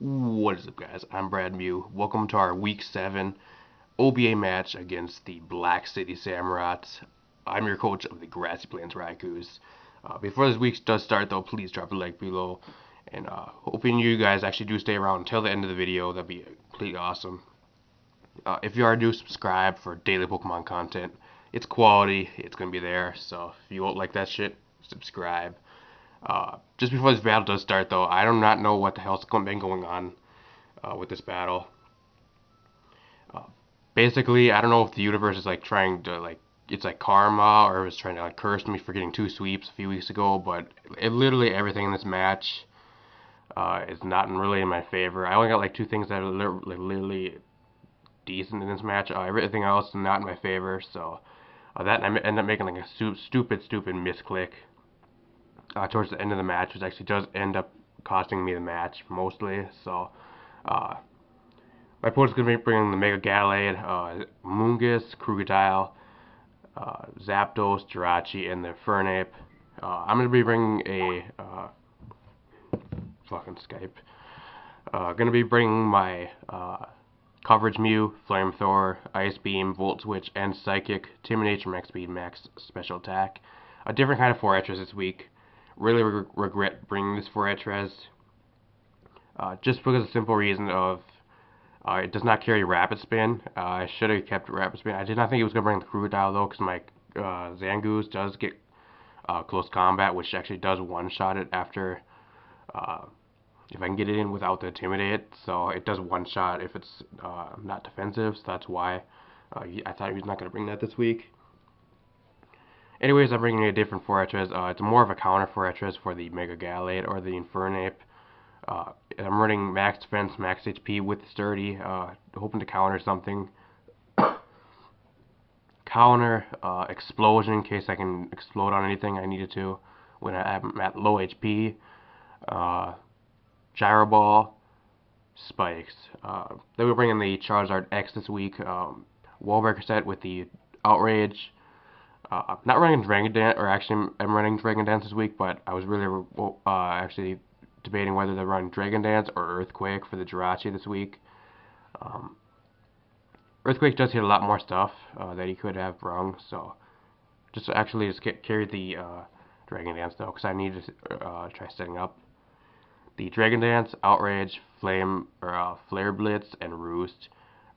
What is up, guys? I'm Brad Mew. Welcome to our Week 7 OBA match against the Black City Samurotts. I'm your coach of the Grassy Raikous. Before this week does start, though, please drop a like below. And hoping you guys actually do stay around until the end of the video. That'd be completely awesome. If you are new, subscribe for daily Pokemon content. It's quality. It's going to be there. So if you won't like that shit, subscribe. Just before this battle does start, though, I do not know what the hell's been going on with this battle. Basically, I don't know if the universe is like trying to it's like karma, or it's trying to like curse me for getting 2 sweeps a few weeks ago. But literally everything in this match is not really in my favor. I only got like 2 things that are literally decent in this match. Everything else is not in my favor. So that I end up making like a stupid misclick towards the end of the match, which actually does end up costing me the match mostly. So my opponent's going to be bringing the Mega Gallade, Mungus, Krookodile, Zapdos, Jirachi, and the Fernape. I'm going to be bringing a fucking Skype. Going to be bringing my Coverage Mew, Flamethrower, Ice Beam, Volt Switch, and Psychic, Timid Nature, Max Speed, Max Special Attack. A different kind of Fortress this week. Really regret bringing this Fortress. Just because of the simple reason of it does not carry Rapid Spin. I should have kept Rapid Spin. I did not think it was going to bring the Krookodile, though, because my Zangoose does get close combat, which actually does one-shot it after, if I can get it in without the Intimidate. So it does one-shot if it's not defensive, so that's why I thought he was not going to bring that this week. Anyways, I'm bringing a different Fortress. It's more of a counter Fortress for the Mega Gallade or the Infernape. I'm running max defense, max HP with Sturdy, hoping to counter something. Counter Explosion in case I can explode on anything I needed to when I'm at low HP. Gyro Ball, Spikes. Then we're bringing the Charizard X this week. Wall Breaker set with the Outrage. Not running Dragon Dance, or actually I'm running Dragon Dance this week, but I was really actually debating whether to run Dragon Dance or Earthquake for the Jirachi this week. Earthquake does hit a lot more stuff that he could have rung, so just carry the Dragon Dance though, because I need to try setting up the Dragon Dance, Outrage, Flare Blitz, and Roost.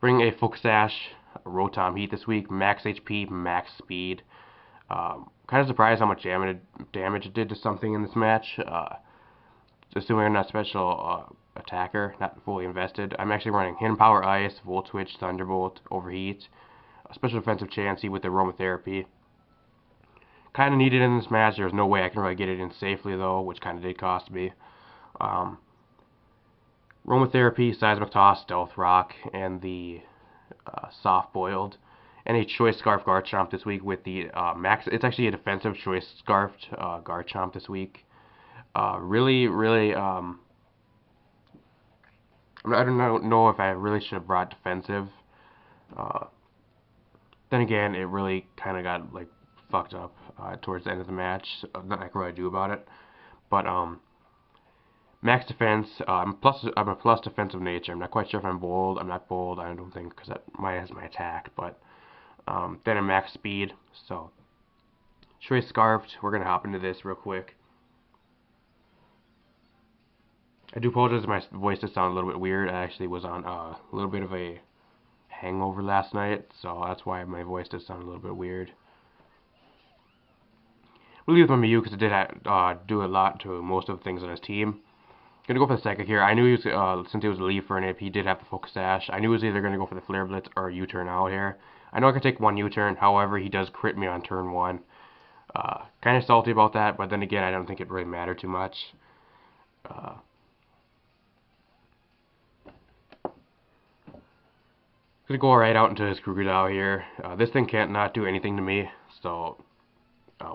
Bring a Focus Sash, Rotom Heat this week, max HP, max speed. Kind of surprised how much damage it did to something in this match. Assuming I'm not special attacker, not fully invested. I'm actually running Hidden Power Ice, Volt Switch, Thunderbolt, Overheat, special defensive Chansey with the Aromatherapy. Kind of needed in this match. There's no way I can really get it in safely though, which kind of did cost me. Aromatherapy, Seismic Toss, Stealth Rock, and the Soft Boiled. And a Choice Scarf Garchomp this week with the max. It's actually a defensive Choice Scarfed Garchomp this week. Really, I don't know if I really should have brought defensive. Then again, it really kind of got like fucked up towards the end of the match. So nothing I can really do about it. But max defense. I'm a plus defensive nature. I'm not quite sure if I'm bold. I'm not bold. I don't think, because that minus my attack. But then a max speed. So Choice Scarfed. We're gonna hop into this real quick. I do apologize if my voice does sound a little bit weird. I actually was on a little bit of a hangover last night, so that's why my voice does sound a little bit weird. We'll leave it with my Mew because it did do a lot to most of the things on his team. Gonna go for the Psychic here. I knew he was, since he was a Leaf Fernape, he did have the Focus Sash. I knew he was either gonna go for the Flare Blitz or U-turn out here. I know I can take one U-turn, however, he does crit me on turn 1. Kind of salty about that, but then again, I don't think it really mattered too much. Gonna go right out into his Krookodile here. This thing can't not do anything to me, so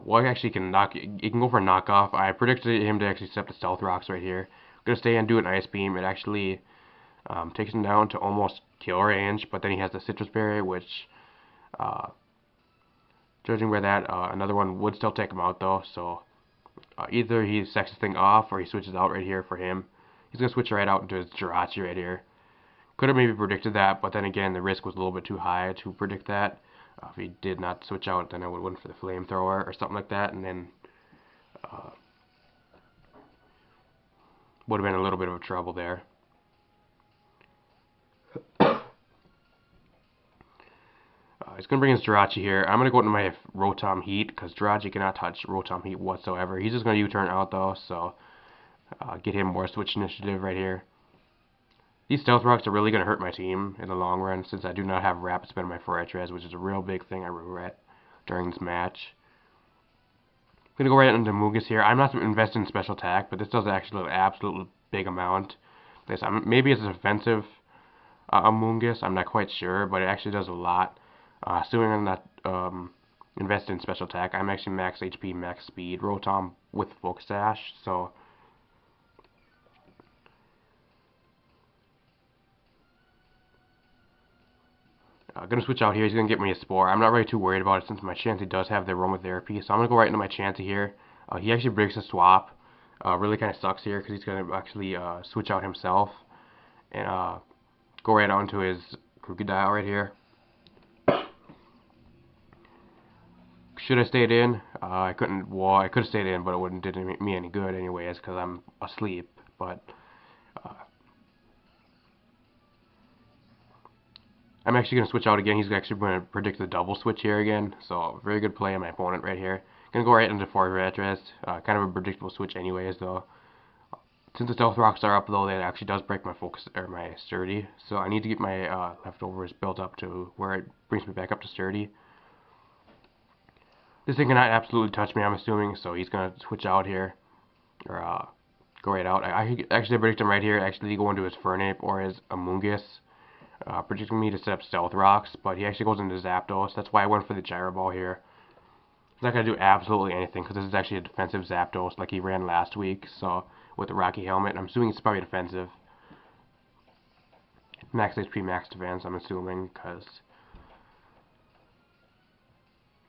well, actually can it can go for a knockoff. I predicted him to actually set the Stealth Rocks right here. Gonna stay and do an Ice Beam. It actually takes him down to almost kill range, but then he has the Citrus Berry, which judging by that, another one would still take him out though. So either he sacks this thing off or he switches out right here for him. He's going to switch right out into his Jirachi right here. Could have maybe predicted that, but then again, the risk was a little bit too high to predict that. If he did not switch out, then I would have went for the flamethrower or something like that, and then would have been a little bit of trouble there. He's going to bring his Jirachi here. I'm going to go into my Rotom Heat, because Jirachi cannot touch Rotom Heat whatsoever. He's just going to U-turn out, though, so get him more switch initiative right here. These Stealth Rocks are really going to hurt my team in the long run, since I do not have Rapid Spin on my Fortress, which is a real big thing I regret during this match. I'm going to go right into Mungus here. I'm not invested in special attack, but this does actually an absolute big amount. Maybe it's a defensive Mungus, I'm not quite sure, but it actually does a lot. Assuming I'm not invested in special attack, I'm actually max HP, max speed Rotom with Focus Sash, so gonna switch out here. He's gonna get me a Spore. I'm not really too worried about it since my Chansey does have the aromatherapy, so I'm gonna go right into my Chansey here. He actually breaks a swap. Really kind of sucks here because he's gonna actually switch out himself and go right onto his Crocodile right here. Should I stayed in? I couldn't. Well, I could have stayed in, but it wouldn't did me any good anyways because I'm asleep. But I'm actually going to switch out again. He's actually going to predict the double switch here again. So very good play on my opponent right here. Going to go right into Fortress. Kind of a predictable switch anyways though. Since the Stealth Rocks are up though, that actually does break my focus or my Sturdy. So I need to get my leftovers built up to where it brings me back up to Sturdy. This thing cannot absolutely touch me, I'm assuming, so he's going to switch out here, or go right out. I actually predict him right here, actually go into his Fernape or his Amoonguss, predicting me to set up Stealth Rocks, but he actually goes into Zapdos. That's why I went for the Gyro Ball here. He's not going to do absolutely anything, because this is actually a defensive Zapdos, like he ran last week, so with the Rocky Helmet. I'm assuming it's probably defensive. Max HP, max defense, I'm assuming, because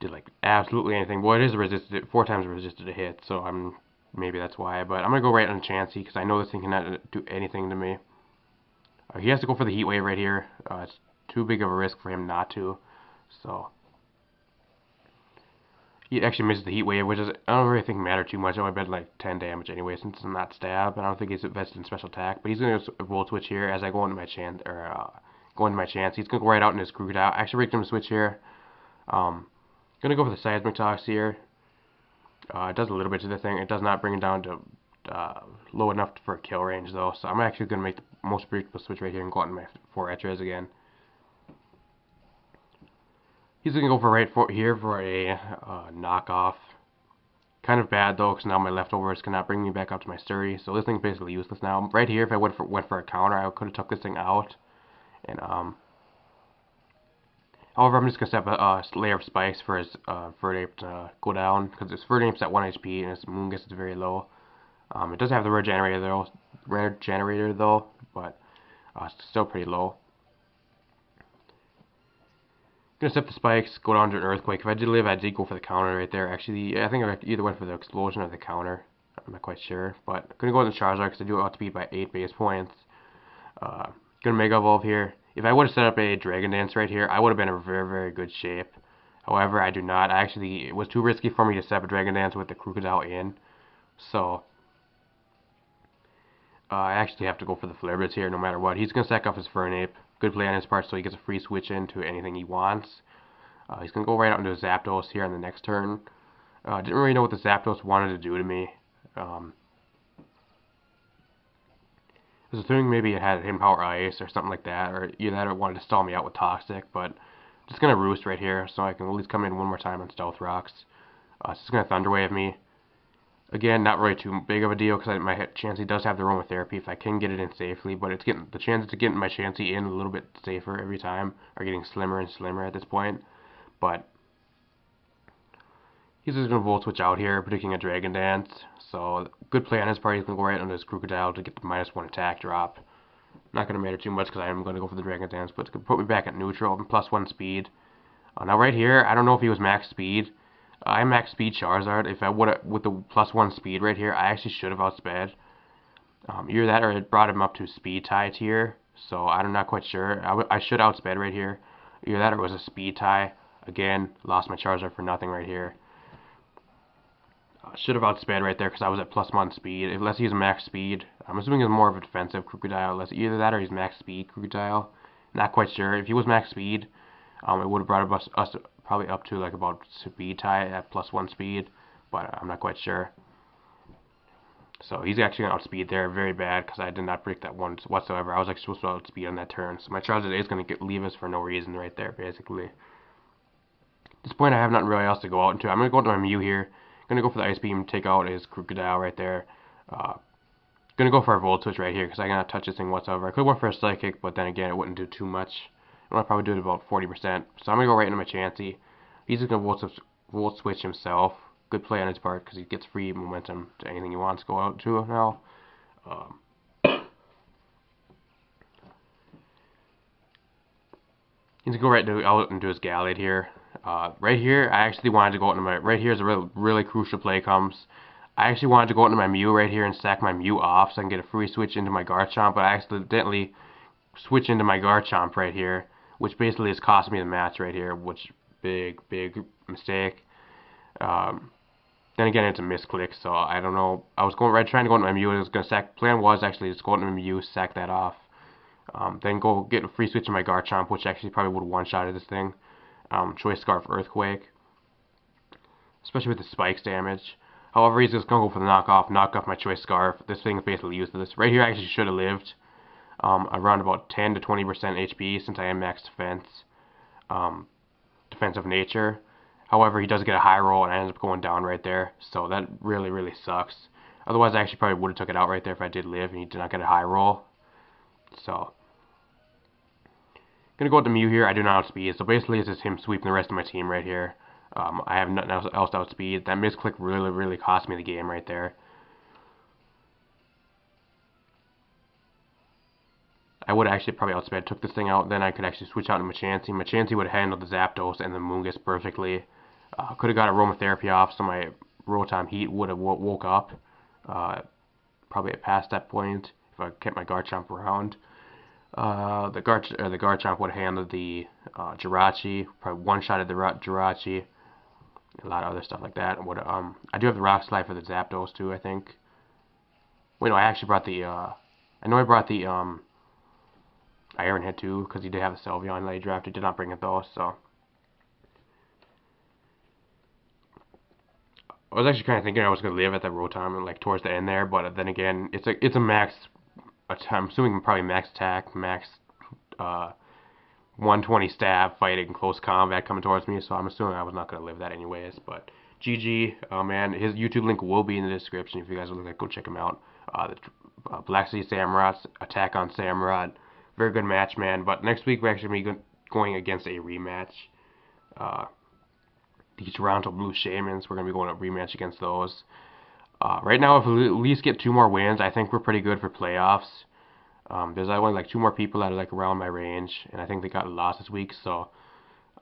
did like absolutely anything. Well, it is resisted, 4 times resisted a hit, so maybe that's why. But I'm gonna go right on Chansey because I know this thing cannot do anything to me. He has to go for the Heat Wave right here. It's too big of a risk for him not to. So he actually misses the Heat Wave, which is I don't really think matter too much. I only bet like 10 damage anyway since it's not stab, and I don't think he's invested in special attack. But he's gonna roll switch here as I go into my Chance go into my Chance. He's gonna go right out in his Crocodile. I actually rigged him to switch here. Gonna go for the Seismic Toss here. It does a little bit to the thing. It does not bring it down to low enough for a kill range though. So I'm actually gonna make the most predictable switch right here and go out in my 4 Etras again. He's gonna go for here for a knockoff. Kind of bad though, because now my leftovers cannot bring me back up to my Sturdy. So this thing's basically useless now. Right here, if I went for a counter, I could have took this thing out. And however, I'm just going to set up a layer of spikes for his Fernape to go down, because his Fernape's at 1 HP and his Moongus is very low. It does have the rare generator though, but it's still pretty low. I'm going to set the spikes, go down to an Earthquake. If I did live, I did go for the counter right there. Actually, I think I either went for the Explosion or the counter. I'm not quite sure, but I'm going to go with the Charizard because I do outspeed by 8 base points. Going to Mega Evolve here. If I would have set up a Dragon Dance right here, I would have been in very, very good shape. However, I do not. It was too risky for me to set up a Dragon Dance with the Crocodile in. So, I actually have to go for the Flare Blitz here no matter what. He's going to sack off his Fernape. Good play on his part so he gets a free switch into anything he wants. He's going to go right out into Zapdos here on the next turn. Didn't really know what the Zapdos wanted to do to me. I was assuming maybe it had him Power Ice or something like that, or either that or it wanted to stall me out with Toxic, but just going to Roost right here so I can at least come in one more time on Stealth Rocks. It's just going to Thunder Wave me. Again, not really too big of a deal because my Chansey does have the aromatherapy if I can get it in safely, but it's getting the chances of getting my Chansey in a little bit safer every time are getting slimmer and slimmer at this point. But he's just going to Volt Switch out here, predicting a Dragon Dance. So, good play on his part. He's going to go right under his Crocodile to get the -1 attack drop. Not going to matter too much because I am going to go for the Dragon Dance, but it's going to put me back at neutral and +1 speed. Now right here, I don't know if he was max speed. I max speed Charizard. If I would have, with the +1 speed right here, I actually should have outsped. Either that or it brought him up to speed tie tier. So I'm not quite sure. I should outsped right here. Either that or it was a speed tie. Again, lost my Charizard for nothing right here. Should have outsped right there because I was at +1 speed. Unless he's max speed. I'm assuming he's more of a defensive Crocodile. Unless either that or he's max speed Crocodile. Not quite sure. If he was max speed, it would have brought us probably up to like about speed tie at +1 speed. But I'm not quite sure. So he's actually going to outspeed there very bad because I did not predict that one whatsoever. I was actually supposed to outspeed on that turn. So my Charizard is going to leave us for no reason right there, basically. At this point, I have nothing really else to go out into. I'm going to go into my Mew here. I'm going to go for the Ice Beam, take out his Crocodile right there. Going to go for a Volt Switch right here because I cannot touch this thing whatsoever. I could go for a Psychic, but then again, it wouldn't do too much. I'll probably do it about 40%. So I'm going to go right into my Chansey. He's just going to Volt Switch himself. Good play on his part because he gets free momentum to anything he wants to go out to now. He's gonna go out into his Gallade here. Right here, I actually wanted to go into my. Right here is a really crucial play comes. I actually wanted to go into my Mew right here and stack my Mew off so I can get a free switch into my Garchomp, but I accidentally switch into my Garchomp right here, which basically has cost me the match right here, which big mistake. Then again, it's a misclick, so I don't know. I was trying to go into my Mew. I was gonna sack. Plan was actually just go into my Mew, sack that off, then go get a free switch in my Garchomp, which actually probably would have one-shotted this thing. Choice Scarf, Earthquake, especially with the spikes damage. However, he's just gonna go for the knock off my Choice Scarf. This thing is basically useless. Right here, I actually should have lived. Around about 10 to 20% HP since I am max defense, defensive nature. However, he does get a high roll, and I end up going down right there. So that really sucks. Otherwise, I actually probably would have took it out right there if I did live, and he did not get a high roll. So, gonna go with the Mew here. I do not outspeed. So basically, it's just him sweeping the rest of my team right here. I have nothing else to outspeed. That misclick really cost me the game right there. I would actually probably outsped, took this thing out, then I could actually switch out to Machansey. Machansey would have handled the Zapdos and the Moongus perfectly. Could have got Aromatherapy off, so my Rotom Heat would have woke up. Probably past that point if I kept my Garchomp around. The Garchomp would have handled the Jirachi, probably one-shotted the Jirachi, a lot of other stuff like that. I do have the Rock Slide for the Zapdos too, I think. Wait, no, I actually brought the. I know I brought the Iron Head too, because he did have the Sylveon that he drafted. Did not bring it though, so. I was actually kind of thinking I was going to live at that Rotom and like towards the end there, but then again, it's a max. I'm assuming probably max attack, max 120 stab fighting close combat coming towards me, so I'm assuming I was not going to live that anyways. But GG, man. His YouTube link will be in the description if you guys would like to go check him out. The Black Sea Samurotts, Attack on Samurott. Very good match, man. But next week we're actually going against a rematch. The Toronto Blue Shamans. We're going to be going a rematch against those. Right now, if we at least get 2 more wins, I think we're pretty good for playoffs. There's only like 2 more people that are like around my range, and I think they got lost this week. So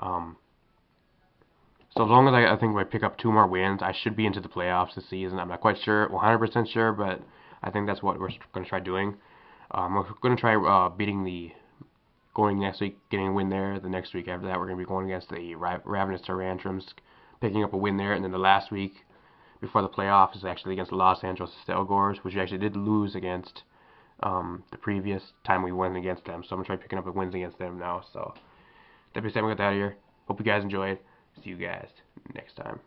as long as I think if I pick up 2 more wins, I should be into the playoffs this season. I'm not quite sure, 100% sure, but I think that's what we're going to try doing. We're going to try going next week, getting a win there. The next week after that, we're going to be going against the Ravenous Tarantrums, picking up a win there. And then the last week before the playoffs is actually against the Los Angeles Stelgors, which we actually did lose against the previous time we went against them. So I'm going to try picking up the wins against them now. So that being said, we got that out of here. Hope you guys enjoyed. See you guys next time.